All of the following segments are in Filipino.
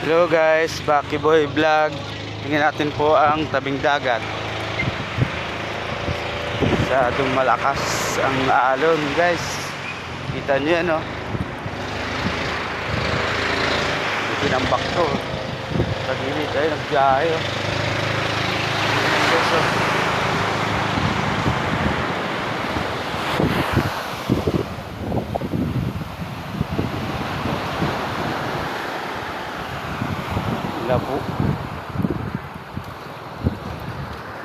Hello guys, Baki Boy Vlog. Tingnan natin po ang tabing dagat. Masyadong malakas ang alon guys. Kita nyo yan, oh. Tinambak to. Pag-init ay nagbiyahe, oh. So. Labo.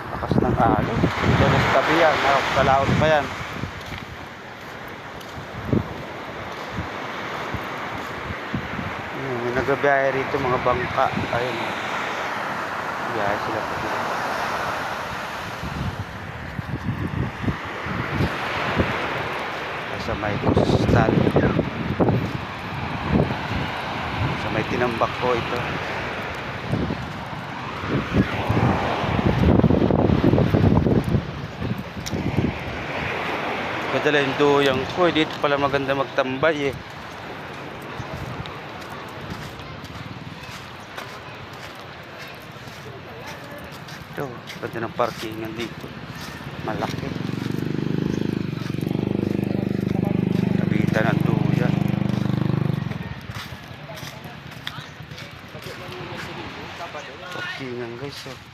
Lakas ng alon. Dito na sa tabi yan. Nakakalaot pa yan. May nagbiyahe rito mga bangka. Ayun. Biyahe sila pa dito. Sa may kustal. Sa may tinambak ko ito. Madala yung duyang ko. Dito pala maganda magtambay eh. Ito, ganda ng parkingan dito. Malaki. Kabitan ng duyan. Parkingan guys, oh.